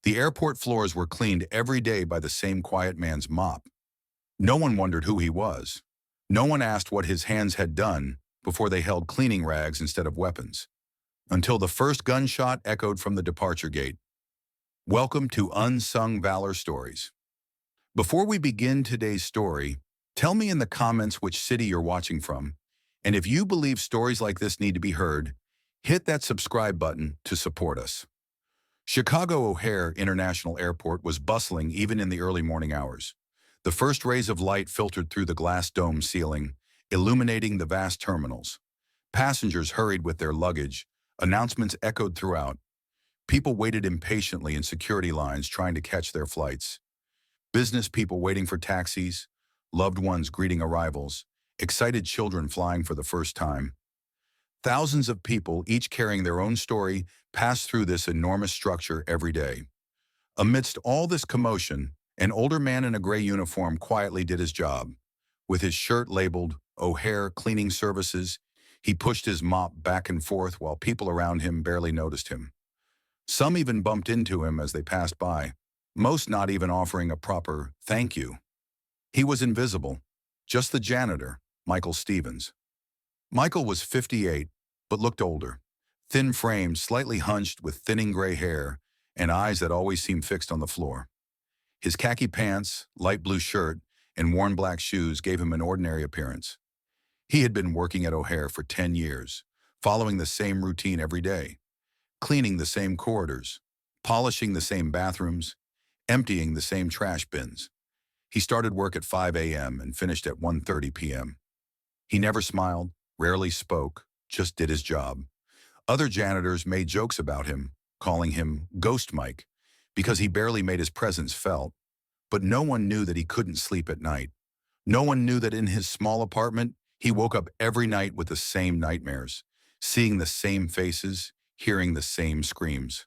The airport floors were cleaned every day by the same quiet man's mop. No one wondered who he was. No one asked what his hands had done before they held cleaning rags instead of weapons. Until the first gunshot echoed from the departure gate. Welcome to Unsung Valor Stories. Before we begin today's story, tell me in the comments which city you're watching from. And if you believe stories like this need to be heard, hit that subscribe button to support us. Chicago O'Hare International Airport was bustling even in the early morning hours. The first rays of light filtered through the glass dome ceiling, illuminating the vast terminals. Passengers hurried with their luggage. Announcements echoed throughout. People waited impatiently in security lines trying to catch their flights. Business people waiting for taxis, loved ones greeting arrivals, excited children flying for the first time. Thousands of people, each carrying their own story, passed through this enormous structure every day. Amidst all this commotion, an older man in a gray uniform quietly did his job. With his shirt labeled O'Hare Cleaning Services, he pushed his mop back and forth while people around him barely noticed him. Some even bumped into him as they passed by, most not even offering a proper thank you. He was invisible, just the janitor, Michael Stevens. Michael was 58, but looked older, thin-framed, slightly hunched with thinning gray hair and eyes that always seemed fixed on the floor. His khaki pants, light blue shirt, and worn black shoes gave him an ordinary appearance. He had been working at O'Hare for 10 years, following the same routine every day, cleaning the same corridors, polishing the same bathrooms, emptying the same trash bins. He started work at 5 a.m. and finished at 1:30 p.m. He never smiled, rarely spoke, just did his job. Other janitors made jokes about him, calling him Ghost Mike, because he barely made his presence felt. But no one knew that he couldn't sleep at night. No one knew that in his small apartment, he woke up every night with the same nightmares, seeing the same faces, hearing the same screams.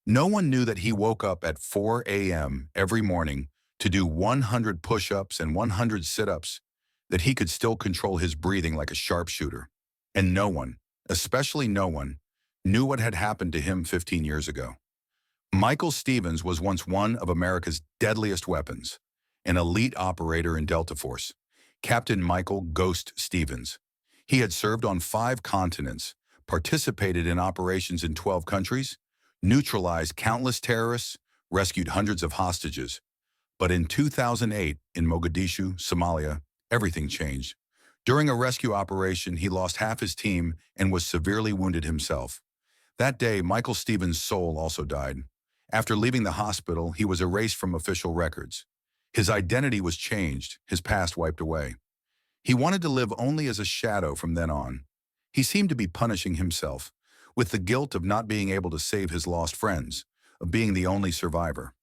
No one knew that he woke up at 4 a.m. every morning to do 100 push-ups and 100 sit-ups, that he could still control his breathing like a sharpshooter. And no one, especially no one, knew what had happened to him 15 years ago. Michael Stevens was once one of America's deadliest weapons, an elite operator in Delta Force, Captain Michael Ghost Stevens. He had served on 5 continents, participated in operations in 12 countries, neutralized countless terrorists, rescued hundreds of hostages. But in 2008, in Mogadishu, Somalia, everything changed. During a rescue operation, he lost half his team and was severely wounded himself. That day, Michael Stevens' soul also died. After leaving the hospital, he was erased from official records. His identity was changed, his past wiped away. He wanted to live only as a shadow from then on. He seemed to be punishing himself, with the guilt of not being able to save his lost friends, of being the only survivor.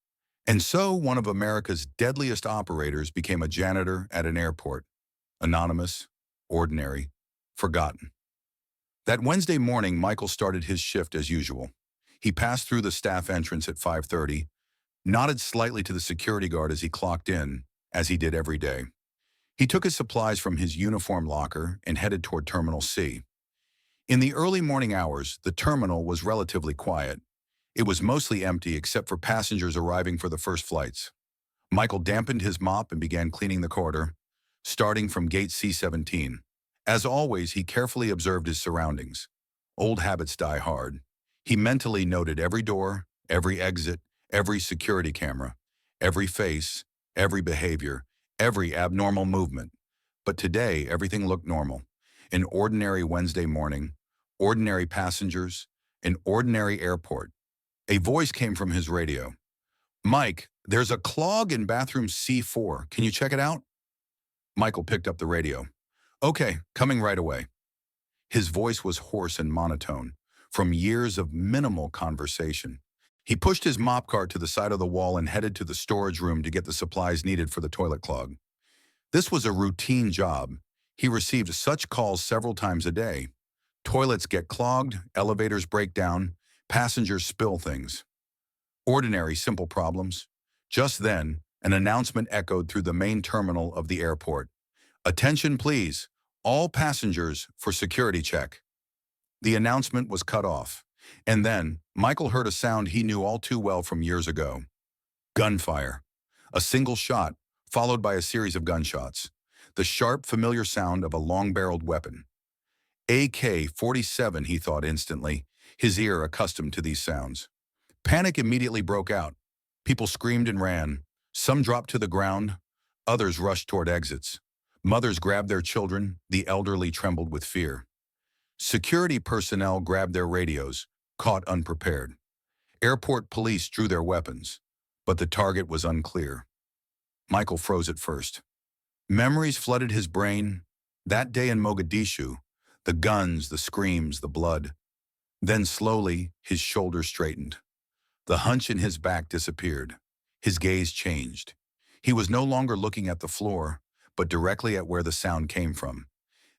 And so one of America's deadliest operators became a janitor at an airport. Anonymous, ordinary, forgotten. That Wednesday morning, Michael started his shift as usual. He passed through the staff entrance at 5:30, nodded slightly to the security guard as he clocked in, as he did every day. He took his supplies from his uniform locker and headed toward Terminal C. In the early morning hours, the terminal was relatively quiet. It was mostly empty except for passengers arriving for the first flights. Michael dampened his mop and began cleaning the corridor, starting from gate C-17. As always, he carefully observed his surroundings. Old habits die hard. He mentally noted every door, every exit, every security camera, every face, every behavior, every abnormal movement. But today, everything looked normal. An ordinary Wednesday morning, ordinary passengers, an ordinary airport. A voice came from his radio. "Mike, there's a clog in bathroom C4. Can you check it out?" Michael picked up the radio. "Okay, coming right away." His voice was hoarse and monotone, from years of minimal conversation. He pushed his mop cart to the side of the wall and headed to the storage room to get the supplies needed for the toilet clog. This was a routine job. He received such calls several times a day. Toilets get clogged, elevators break down, passengers spill things. Ordinary, simple problems. Just then, an announcement echoed through the main terminal of the airport. "Attention, please. All passengers for security check." The announcement was cut off. And then, Michael heard a sound he knew all too well from years ago. Gunfire. A single shot, followed by a series of gunshots. The sharp, familiar sound of a long-barreled weapon. AK-47, he thought instantly, his ear accustomed to these sounds. Panic immediately broke out. People screamed and ran. Some dropped to the ground. Others rushed toward exits. Mothers grabbed their children. The elderly trembled with fear. Security personnel grabbed their radios, caught unprepared. Airport police drew their weapons, but the target was unclear. Michael froze at first. Memories flooded his brain. That day in Mogadishu, the guns, the screams, the blood. Then slowly, his shoulders straightened. The hunch in his back disappeared. His gaze changed. He was no longer looking at the floor, but directly at where the sound came from.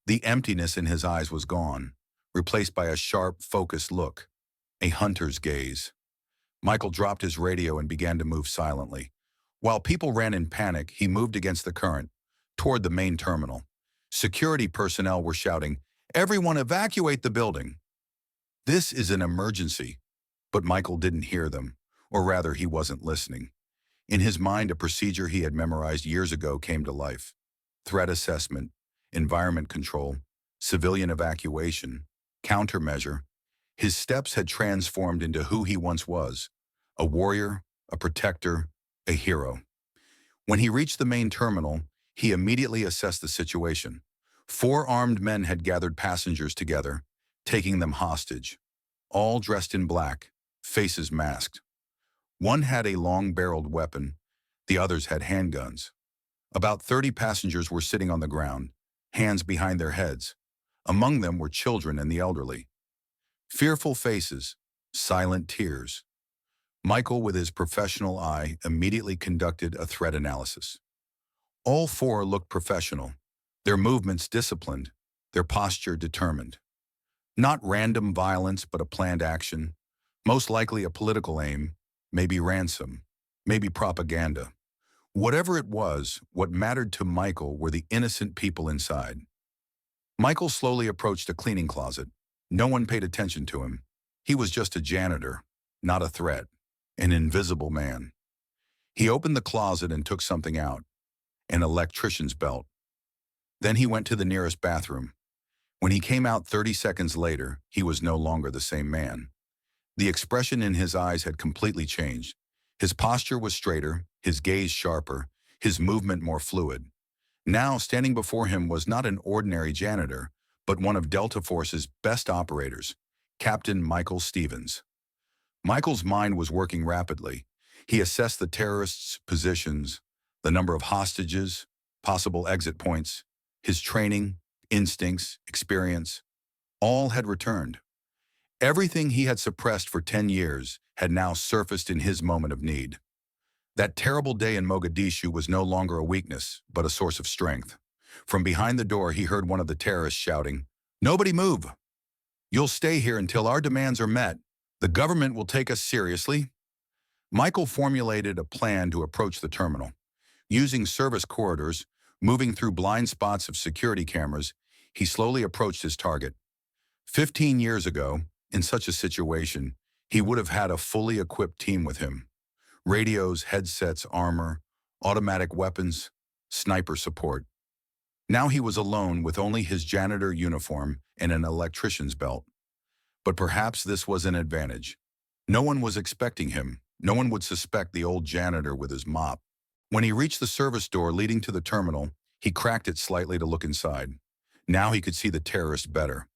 The emptiness in his eyes was gone, replaced by a sharp, focused look, a hunter's gaze. Michael dropped his radio and began to move silently. While people ran in panic, he moved against the current, toward the main terminal. Security personnel were shouting, "Everyone evacuate the building!" This is an emergency. But Michael didn't hear them, or rather he wasn't listening. In his mind, a procedure he had memorized years ago came to life. Threat assessment, environment control, civilian evacuation, countermeasure. His steps had transformed into who he once was, a warrior, a protector, a hero. When he reached the main terminal, he immediately assessed the situation. 4 armed men had gathered passengers together, taking them hostage, all dressed in black, faces masked. One had a long-barreled weapon, the others had handguns. About 30 passengers were sitting on the ground, hands behind their heads. Among them were children and the elderly. Fearful faces, silent tears. Michael, with his professional eye, immediately conducted a threat analysis. All 4 looked professional, their movements disciplined, their posture determined. Not random violence, but a planned action, most likely a political aim, maybe ransom, maybe propaganda. Whatever it was, what mattered to Michael were the innocent people inside. Michael slowly approached a cleaning closet. No one paid attention to him. He was just a janitor, not a threat, an invisible man. He opened the closet and took something out, an electrician's belt. Then he went to the nearest bathroom. When he came out 30 seconds later, he was no longer the same man. The expression in his eyes had completely changed. His posture was straighter, his gaze sharper, his movement more fluid. Now, standing before him was not an ordinary janitor, but one of Delta Force's best operators, Captain Michael Stevens. Michael's mind was working rapidly. He assessed the terrorists' positions, the number of hostages, possible exit points. His training, instincts, experience, all had returned. Everything he had suppressed for 10 years had now surfaced in his moment of need. That terrible day in Mogadishu was no longer a weakness, but a source of strength. From behind the door, he heard one of the terrorists shouting, "Nobody move! You'll stay here until our demands are met. The government will take us seriously." Michael formulated a plan to approach the terminal. Using service corridors, moving through blind spots of security cameras, he slowly approached his target. 15 years ago, in such a situation, he would have had a fully equipped team with him. Radios, headsets, armor, automatic weapons, sniper support. Now he was alone with only his janitor uniform and an electrician's belt. But perhaps this was an advantage. No one was expecting him. No one would suspect the old janitor with his mop. When he reached the service door leading to the terminal, he cracked it slightly to look inside. Now he could see the terrorist better.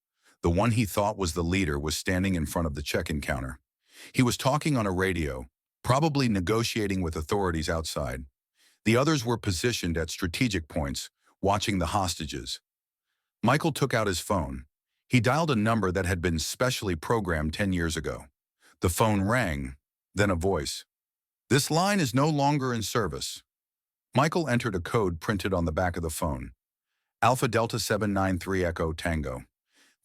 The one he thought was the leader was standing in front of the check-in counter. He was talking on a radio, probably negotiating with authorities outside. The others were positioned at strategic points, watching the hostages. Michael took out his phone. He dialed a number that had been specially programmed 10 years ago. The phone rang, then a voice. "This line is no longer in service." Michael entered a code printed on the back of the phone. Alpha Delta 793 Echo Tango.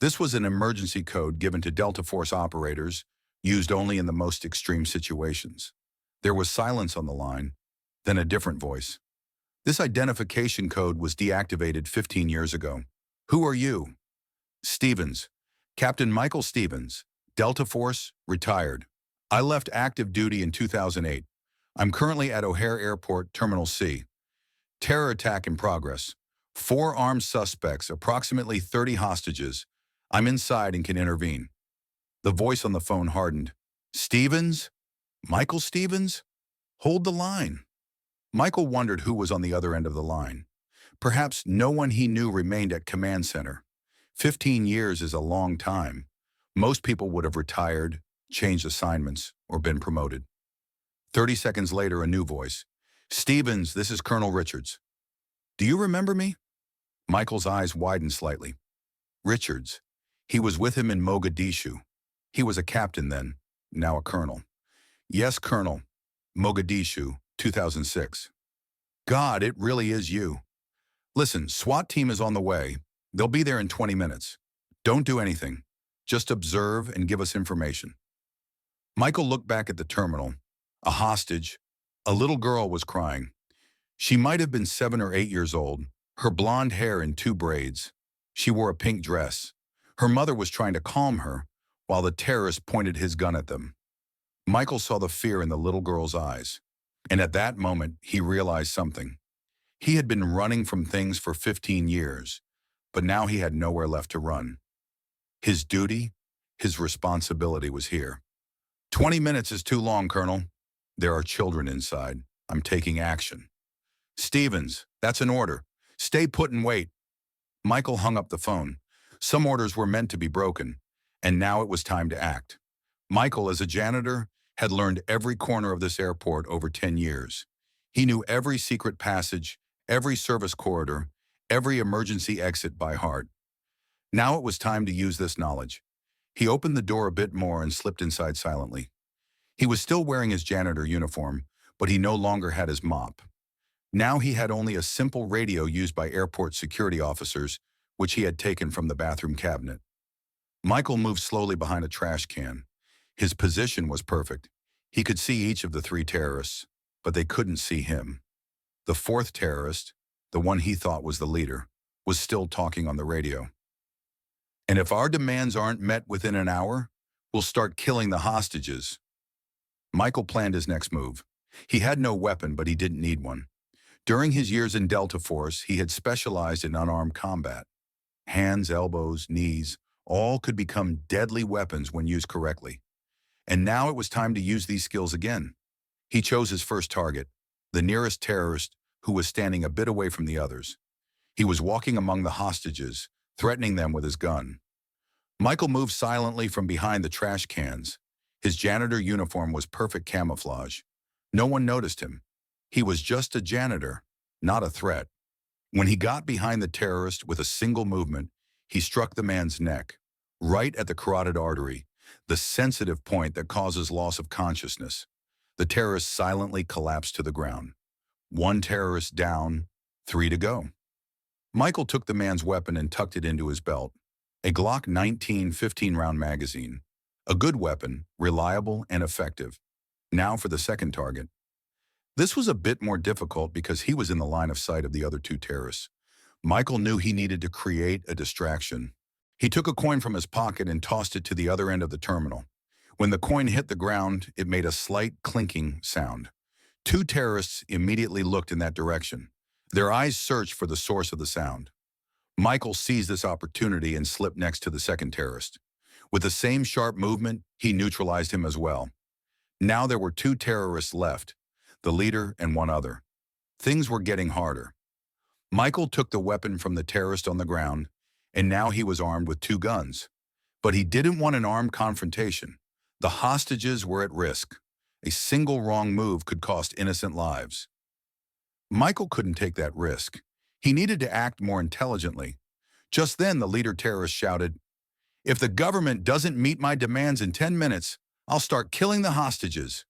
This was an emergency code given to Delta Force operators, used only in the most extreme situations. There was silence on the line, then a different voice. "This identification code was deactivated 15 years ago. Who are you?" "Stevens. Captain Michael Stevens, Delta Force, retired. I left active duty in 2008. I'm currently at O'Hare Airport, Terminal C. Terror attack in progress. 4 armed suspects, approximately 30 hostages. I'm inside and can intervene. The voice on the phone hardened. Stevens? Michael Stevens? Hold the line. Michael wondered who was on the other end of the line. Perhaps no one he knew remained at command center. 15 years is a long time. Most people would have retired, changed assignments, or been promoted. 30 seconds later, a new voice. Stevens, this is Colonel Richards. Do you remember me? Michael's eyes widened slightly. Richards. He was with him in Mogadishu. He was a captain then, now a colonel. Yes, Colonel. Mogadishu, 2006. God, it really is you. Listen, SWAT team is on the way. They'll be there in 20 minutes. Don't do anything. Just observe and give us information. Michael looked back at the terminal. A hostage. A little girl was crying. She might have been 7 or 8 years old, her blonde hair in 2 braids. She wore a pink dress. Her mother was trying to calm her, while the terrorist pointed his gun at them. Michael saw the fear in the little girl's eyes. And at that moment, he realized something. He had been running from things for 15 years, but now he had nowhere left to run. His duty, his responsibility was here. 20 minutes is too long, Colonel. There are children inside. I'm taking action. Stevens, that's an order. Stay put and wait. Michael hung up the phone. Some orders were meant to be broken, and now it was time to act. Michael, as a janitor, had learned every corner of this airport over 10 years. He knew every secret passage, every service corridor, every emergency exit by heart. Now it was time to use this knowledge. He opened the door a bit more and slipped inside silently. He was still wearing his janitor uniform, but he no longer had his mop. Now he had only a simple radio used by airport security officers, which he had taken from the bathroom cabinet. Michael moved slowly behind a trash can. His position was perfect. He could see each of the 3 terrorists, but they couldn't see him. The 4th terrorist, the one he thought was the leader, was still talking on the radio. And if our demands aren't met within an hour, we'll start killing the hostages. Michael planned his next move. He had no weapon, but he didn't need one. During his years in Delta Force, he had specialized in unarmed combat. Hands, elbows, knees, all could become deadly weapons when used correctly. And now it was time to use these skills again. He chose his first target, the nearest terrorist, who was standing a bit away from the others. He was walking among the hostages, threatening them with his gun. Michael moved silently from behind the trash cans. His janitor uniform was perfect camouflage. No one noticed him. He was just a janitor, not a threat. When he got behind the terrorist with a single movement, he struck the man's neck, right at the carotid artery, the sensitive point that causes loss of consciousness. The terrorist silently collapsed to the ground. 1 terrorist down, 3 to go. Michael took the man's weapon and tucked it into his belt. A Glock 19 15-round magazine. A good weapon, reliable and effective. Now for the second target. This was a bit more difficult because he was in the line of sight of the other 2 terrorists. Michael knew he needed to create a distraction. He took a coin from his pocket and tossed it to the other end of the terminal. When the coin hit the ground, it made a slight clinking sound. 2 terrorists immediately looked in that direction. Their eyes searched for the source of the sound. Michael seized this opportunity and slipped next to the second terrorist. With the same sharp movement, he neutralized him as well. Now there were 2 terrorists left, the leader and 1 other. Things were getting harder. Michael took the weapon from the terrorist on the ground, and now he was armed with 2 guns. But he didn't want an armed confrontation. The hostages were at risk. A single wrong move could cost innocent lives. Michael couldn't take that risk. He needed to act more intelligently. Just then, the leader terrorist shouted, "If the government doesn't meet my demands in 10 minutes, I'll start killing the hostages."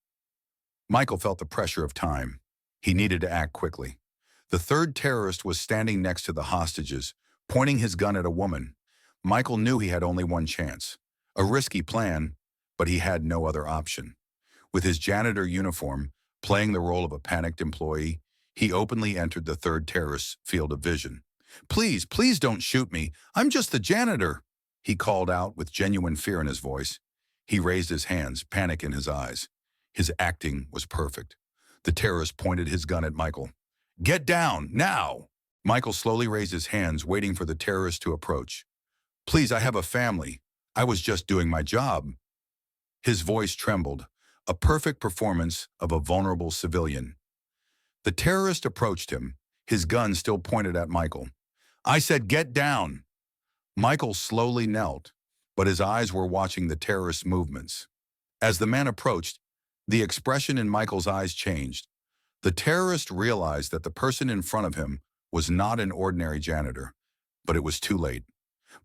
Michael felt the pressure of time. He needed to act quickly. The 3rd terrorist was standing next to the hostages, pointing his gun at a woman. Michael knew he had only 1 chance. A risky plan, but he had no other option. With his janitor uniform, playing the role of a panicked employee, he openly entered the 3rd terrorist's field of vision. "Please, please don't shoot me. I'm just the janitor," he called out with genuine fear in his voice. He raised his hands, panic in his eyes. His acting was perfect. The terrorist pointed his gun at Michael. "Get down, now!" Michael slowly raised his hands, waiting for the terrorist to approach. "Please, I have a family. I was just doing my job." His voice trembled, a perfect performance of a vulnerable civilian. The terrorist approached him, his gun still pointed at Michael. "I said get down!" Michael slowly knelt, but his eyes were watching the terrorist's movements. As the man approached, the expression in Michael's eyes changed. The terrorist realized that the person in front of him was not an ordinary janitor, but it was too late.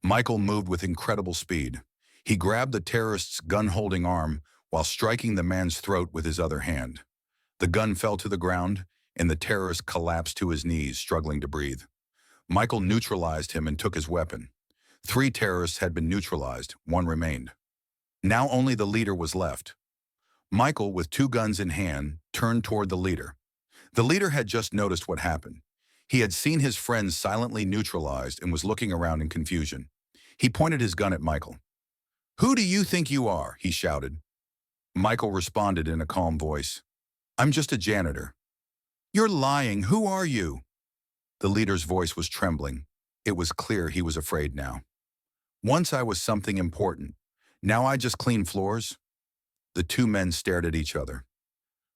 Michael moved with incredible speed. He grabbed the terrorist's gun-holding arm while striking the man's throat with his other hand. The gun fell to the ground, and the terrorist collapsed to his knees, struggling to breathe. Michael neutralized him and took his weapon. 3 terrorists had been neutralized, 1 remained. Now only the leader was left. Michael, with 2 guns in hand, turned toward the leader. The leader had just noticed what happened. He had seen his friends silently neutralized and was looking around in confusion. He pointed his gun at Michael. "Who do you think you are?" he shouted. Michael responded in a calm voice. "I'm just a janitor." "You're lying. Who are you?" The leader's voice was trembling. It was clear he was afraid now. "Once I was something important. Now I just clean floors." The 2 men stared at each other.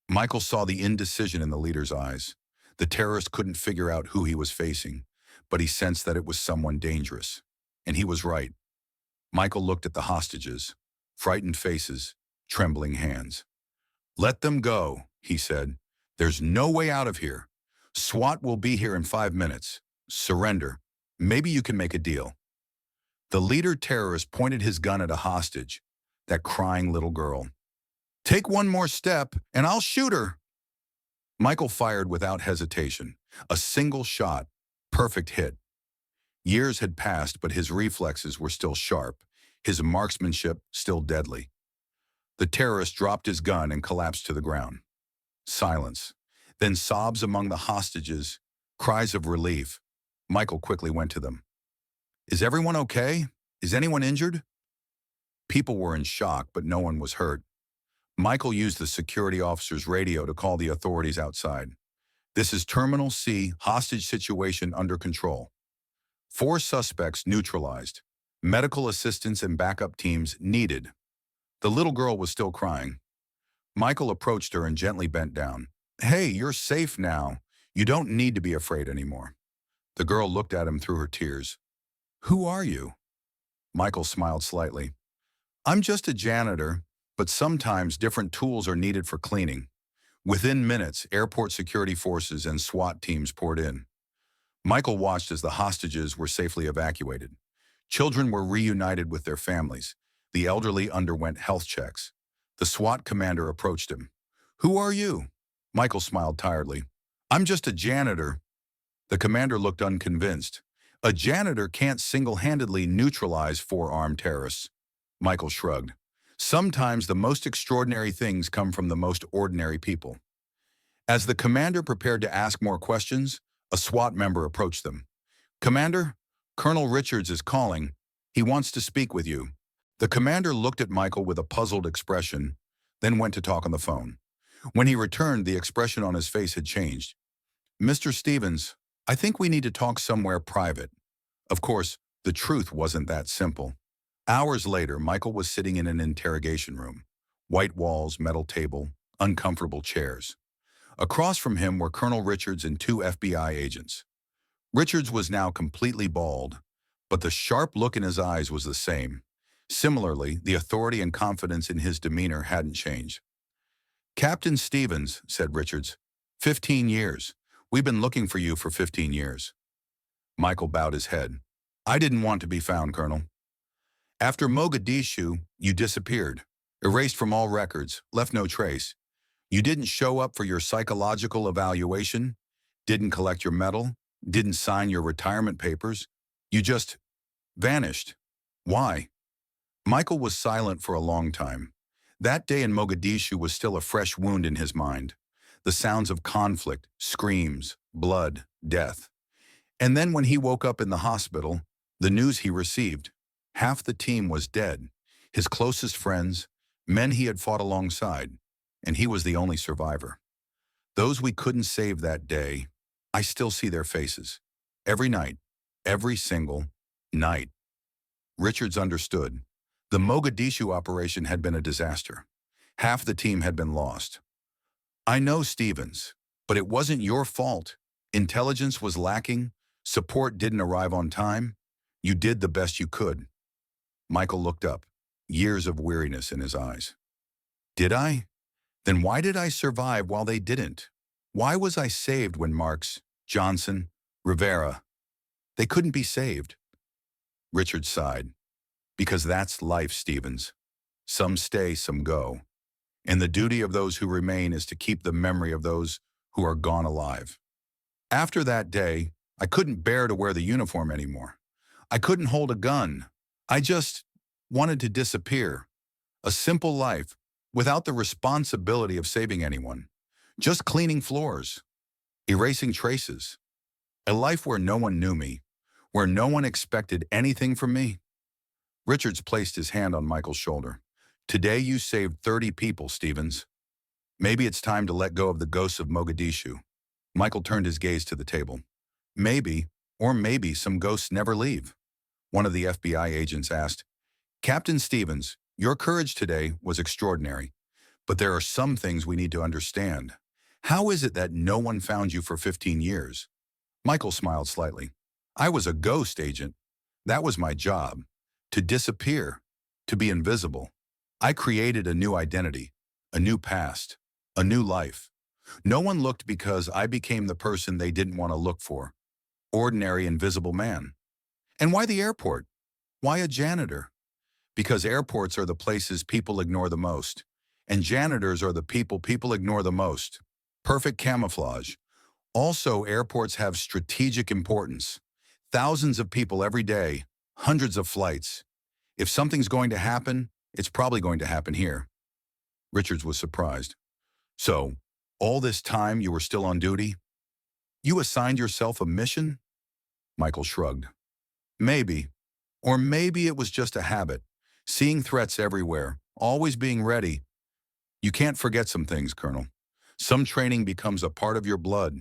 Michael saw the indecision in the leader's eyes. The terrorist couldn't figure out who he was facing, but he sensed that it was someone dangerous. And he was right. Michael looked at the hostages, frightened faces, trembling hands. "Let them go," he said. "There's no way out of here. SWAT will be here in 5 minutes. Surrender. Maybe you can make a deal." The leader terrorist pointed his gun at a hostage, that crying little girl. "Take 1 more step, and I'll shoot her." Michael fired without hesitation. A single shot, perfect hit. Years had passed, but his reflexes were still sharp, his marksmanship still deadly. The terrorist dropped his gun and collapsed to the ground. Silence. Then sobs among the hostages, cries of relief. Michael quickly went to them. "Is everyone okay? Is anyone injured?" People were in shock, but no one was hurt. Michael used the security officer's radio to call the authorities outside. "This is Terminal C, hostage situation under control. 4 suspects neutralized. Medical assistance and backup teams needed." The little girl was still crying. Michael approached her and gently bent down. "Hey, you're safe now. You don't need to be afraid anymore." The girl looked at him through her tears. "Who are you?" Michael smiled slightly. "I'm just a janitor, but sometimes different tools are needed for cleaning." Within minutes, airport security forces and SWAT teams poured in. Michael watched as the hostages were safely evacuated. Children were reunited with their families. The elderly underwent health checks. The SWAT commander approached him. "Who are you?" Michael smiled tiredly. "I'm just a janitor." The commander looked unconvinced. "A janitor can't single-handedly neutralize 4 armed terrorists." Michael shrugged. "Sometimes the most extraordinary things come from the most ordinary people." As the commander prepared to ask more questions, a SWAT member approached them. "Commander, Colonel Richards is calling. He wants to speak with you." The commander looked at Michael with a puzzled expression, then went to talk on the phone. When he returned, the expression on his face had changed. "Mr. Stevens, I think we need to talk somewhere private." Of course, the truth wasn't that simple. Hours later, Michael was sitting in an interrogation room. White walls, metal table, uncomfortable chairs. Across from him were Colonel Richards and 2 FBI agents. Richards was now completely bald, but the sharp look in his eyes was the same. Similarly, the authority and confidence in his demeanor hadn't changed. "Captain Stevens," said Richards, 15 years. We've been looking for you for 15 years. Michael bowed his head. "I didn't want to be found, Colonel. After Mogadishu, you disappeared, erased from all records, left no trace. You didn't show up for your psychological evaluation, didn't collect your medal, didn't sign your retirement papers. You just vanished. Why?" Michael was silent for a long time. That day in Mogadishu was still a fresh wound in his mind. The sounds of conflict, screams, blood, death. And then when he woke up in the hospital, the news he received. Half the team was dead. His closest friends, Men he had fought alongside, and he was the only survivor. Those we couldn't save that day, I still see their faces. Every night, every single night. Richards understood. The Mogadishu operation had been a disaster. Half the team had been lost. I know, Stevens, but it wasn't your fault. Intelligence was lacking. Support didn't arrive on time. You did the best you could. Michael looked up, years of weariness in his eyes. Did I? Then why did I survive while they didn't? Why was I saved when Marks, Johnson, Rivera, they couldn't be saved? Richard sighed. Because that's life, Stevens. Some stay, some go. And the duty of those who remain is to keep the memory of those who are gone alive. After that day, I couldn't bear to wear the uniform anymore. I couldn't hold a gun. I just wanted to disappear. A simple life, without the responsibility of saving anyone. Just cleaning floors, erasing traces. A life where no one knew me, where no one expected anything from me. Richards placed his hand on Michael's shoulder. Today you saved 30 people, Stevens. Maybe it's time to let go of the ghosts of Mogadishu. Michael turned his gaze to the table. Maybe, or maybe some ghosts never leave. One of the FBI agents asked, Captain Stevens, your courage today was extraordinary, but there are some things we need to understand. How is it that no one found you for 15 years? Michael smiled slightly. I was a ghost agent. That was my job. To disappear, to be invisible. I created a new identity, a new past, a new life. No one looked because I became the person they didn't want to look for. Ordinary invisible man. And why the airport? Why a janitor? Because airports are the places people ignore the most. And janitors are the people ignore the most. Perfect camouflage. Also, airports have strategic importance. Thousands of people every day, hundreds of flights. If something's going to happen, it's probably going to happen here. Richards was surprised. So, all this time you were still on duty? You assigned yourself a mission? Michael shrugged. Maybe. Or maybe it was just a habit. Seeing threats everywhere, always being ready. You can't forget some things, Colonel. Some training becomes a part of your blood.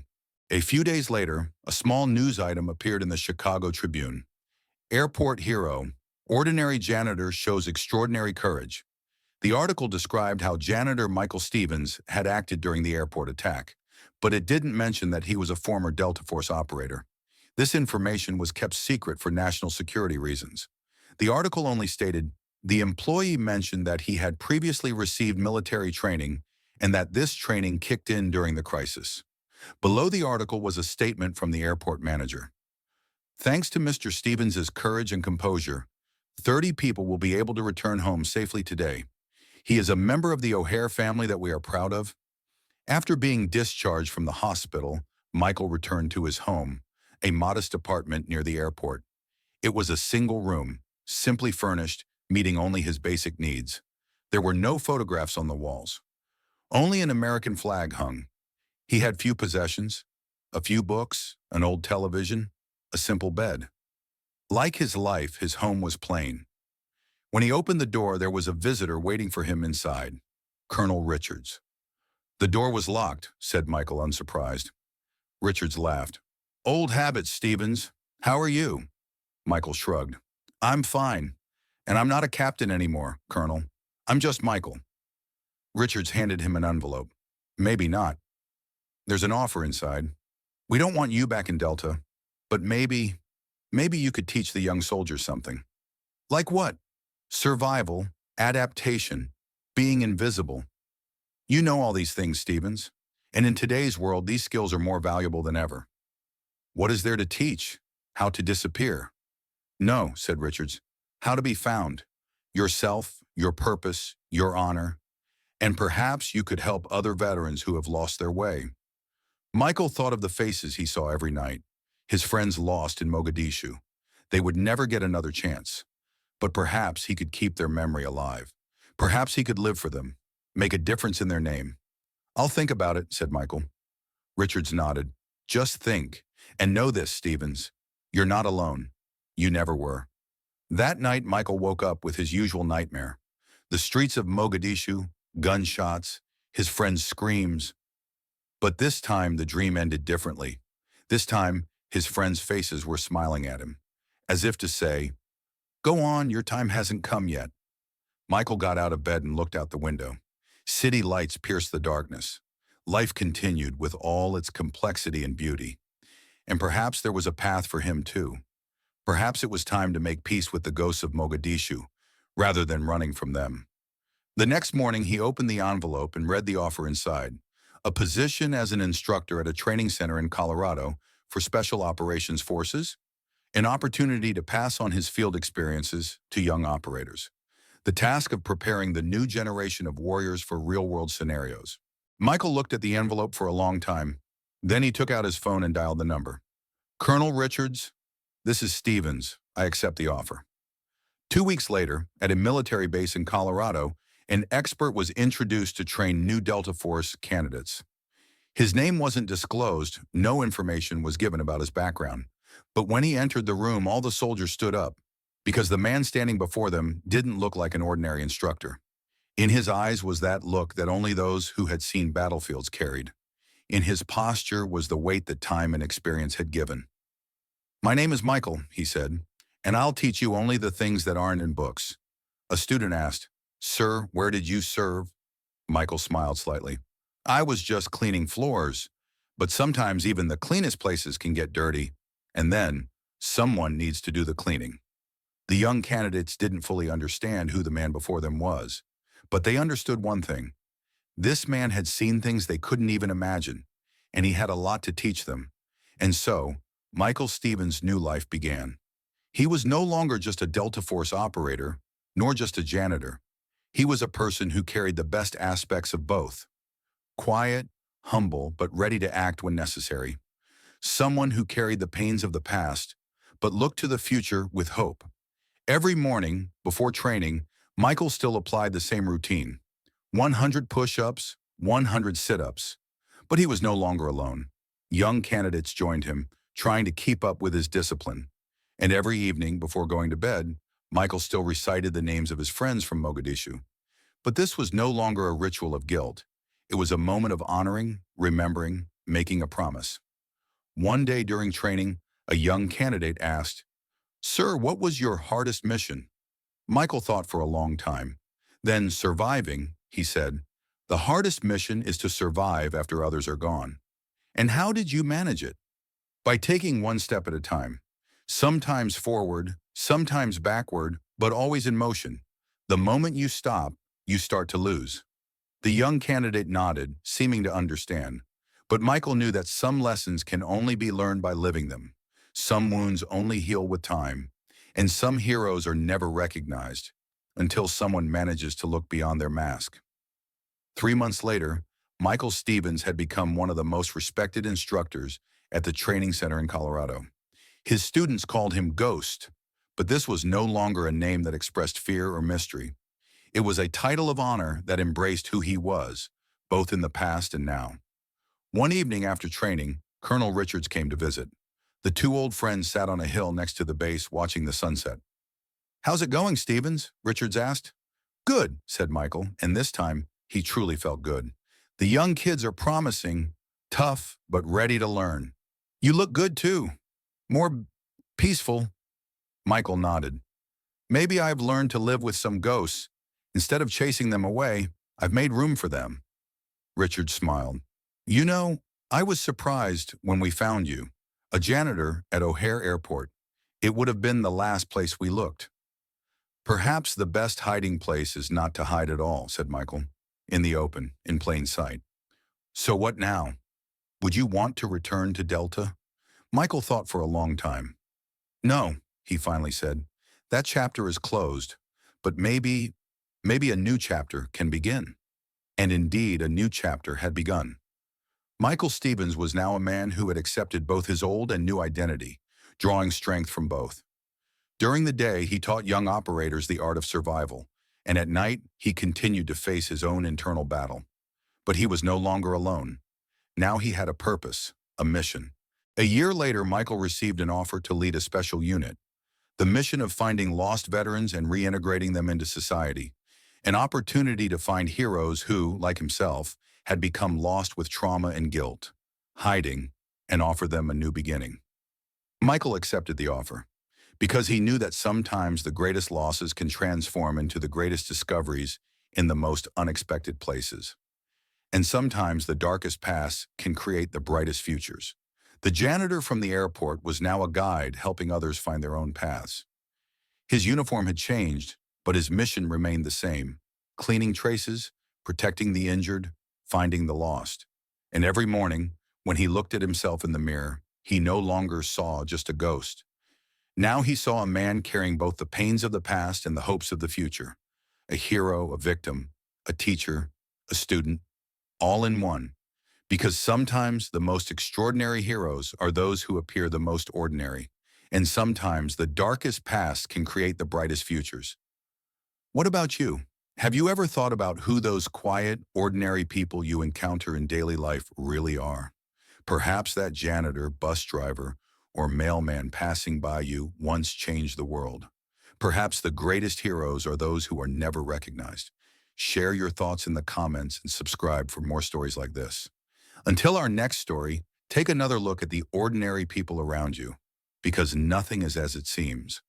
A few days later, a small news item appeared in the Chicago Tribune. Airport hero, ordinary janitor shows extraordinary courage. The article described how janitor Michael Stevens had acted during the airport attack, but it didn't mention that he was a former Delta Force operator. This information was kept secret for national security reasons. The article only stated, the employee mentioned that he had previously received military training and that this training kicked in during the crisis. Below the article was a statement from the airport manager. Thanks to Mr. Stevens' courage and composure, 30 people will be able to return home safely today. He is a member of the O'Hare family that we are proud of. After being discharged from the hospital, Michael returned to his home, a modest apartment near the airport. It was a single room, simply furnished, meeting only his basic needs. There were no photographs on the walls. Only an American flag hung. He had few possessions, a few books, an old television, a simple bed. Like his life, his home was plain. When he opened the door, there was a visitor waiting for him inside, Colonel Richards. The door was locked, said Michael, unsurprised. Richards laughed. Old habits, Stevens. How are you? Michael shrugged. I'm fine, and I'm not a captain anymore, Colonel. I'm just Michael. Richards handed him an envelope. Maybe not. There's an offer inside. We don't want you back in Delta, but maybe you could teach the young soldiers something. Like what? Survival, adaptation, being invisible. You know all these things, Stevens. And in today's world, these skills are more valuable than ever. What is there to teach? How to disappear? No, said Richards. How to be found. Yourself, your purpose, your honor. And perhaps you could help other veterans who have lost their way. Michael thought of the faces he saw every night. His friends lost in Mogadishu. They would never get another chance. But perhaps he could keep their memory alive. Perhaps he could live for them, make a difference in their name. I'll think about it, said Michael. Richards nodded. Just think. And know this, Stevens. You're not alone. You never were. That night, Michael woke up with his usual nightmare. The streets of Mogadishu, gunshots, his friends' screams. But this time the dream ended differently. This time his friends' faces were smiling at him, as if to say, "Go on, your time hasn't come yet." Michael got out of bed and looked out the window. City lights pierced the darkness. Life continued with all its complexity and beauty. And perhaps there was a path for him too. Perhaps it was time to make peace with the ghosts of Mogadishu, rather than running from them. The next morning, he opened the envelope and read the offer inside. A position as an instructor at a training center in Colorado for Special Operations Forces, an opportunity to pass on his field experiences to young operators. The task of preparing the new generation of warriors for real-world scenarios. Michael looked at the envelope for a long time. Then he took out his phone and dialed the number. "Colonel Richards, this is Stevens. I accept the offer." 2 weeks later, at a military base in Colorado, an expert was introduced to train new Delta Force candidates. His name wasn't disclosed, no information was given about his background. But when he entered the room, all the soldiers stood up, because the man standing before them didn't look like an ordinary instructor. In his eyes was that look that only those who had seen battlefields carried. In his posture was the weight that time and experience had given. "My name is Michael," he said, "and I'll teach you only the things that aren't in books." A student asked, "Sir, where did you serve?" Michael smiled slightly. "I was just cleaning floors, but sometimes even the cleanest places can get dirty, and then someone needs to do the cleaning." The young candidates didn't fully understand who the man before them was, but they understood one thing. This man had seen things they couldn't even imagine, and he had a lot to teach them. And so, Michael Stevens' new life began. He was no longer just a Delta Force operator, nor just a janitor. He was a person who carried the best aspects of both. Quiet, humble, but ready to act when necessary. Someone who carried the pains of the past, but looked to the future with hope. Every morning, before training, Michael still applied the same routine. 100 push-ups, 100 sit-ups. But he was no longer alone. Young candidates joined him, trying to keep up with his discipline. And every evening, before going to bed, Michael still recited the names of his friends from Mogadishu. But this was no longer a ritual of guilt. It was a moment of honoring, remembering, making a promise. One day during training, a young candidate asked, "Sir, what was your hardest mission?" Michael thought for a long time. Then, surviving, he said, "The hardest mission is to survive after others are gone." "And how did you manage it?" "By taking one step at a time. Sometimes forward, sometimes backward, but always in motion. The moment you stop, you start to lose." The young candidate nodded, seeming to understand. But Michael knew that some lessons can only be learned by living them. Some wounds only heal with time. And some heroes are never recognized until someone manages to look beyond their mask. 3 months later, Michael Stevens had become one of the most respected instructors at the training center in Colorado. His students called him Ghost, but this was no longer a name that expressed fear or mystery. It was a title of honor that embraced who he was, both in the past and now. One evening after training, Colonel Richards came to visit. The two old friends sat on a hill next to the base watching the sunset. "How's it going, Stevens?" Richards asked. "Good," said Michael, and this time he truly felt good. "The young kids are promising, tough, but ready to learn. You look good too. More peaceful." Michael nodded. "Maybe I've learned to live with some ghosts. Instead of chasing them away, I've made room for them." Richard smiled. "You know, I was surprised when we found you, a janitor at O'Hare Airport. It would have been the last place we looked." "Perhaps the best hiding place is not to hide at all," said Michael. "In the open, in plain sight." "So what now? Would you want to return to Delta?" Michael thought for a long time. "No," he finally said. "That chapter is closed, but maybe a new chapter can begin." And indeed, a new chapter had begun. Michael Stevens was now a man who had accepted both his old and new identity, drawing strength from both. During the day, he taught young operators the art of survival, and at night, he continued to face his own internal battle. But he was no longer alone. Now he had a purpose, a mission. A year later, Michael received an offer to lead a special unit, the mission of finding lost veterans and reintegrating them into society. An opportunity to find heroes who, like himself, had become lost with trauma and guilt, hiding, and offer them a new beginning. Michael accepted the offer because he knew that sometimes the greatest losses can transform into the greatest discoveries in the most unexpected places. And sometimes the darkest pasts can create the brightest futures. The janitor from the airport was now a guide helping others find their own paths. His uniform had changed, but his mission remained the same: cleaning traces, protecting the injured, finding the lost. And every morning, when he looked at himself in the mirror, he no longer saw just a ghost. Now he saw a man carrying both the pains of the past and the hopes of the future. A hero, a victim, a teacher, a student, all in one. Because sometimes the most extraordinary heroes are those who appear the most ordinary. And sometimes the darkest past can create the brightest futures. What about you? Have you ever thought about who those quiet, ordinary people you encounter in daily life really are? Perhaps that janitor, bus driver, or mailman passing by you once changed the world. Perhaps the greatest heroes are those who are never recognized. Share your thoughts in the comments and subscribe for more stories like this. Until our next story, take another look at the ordinary people around you, because nothing is as it seems.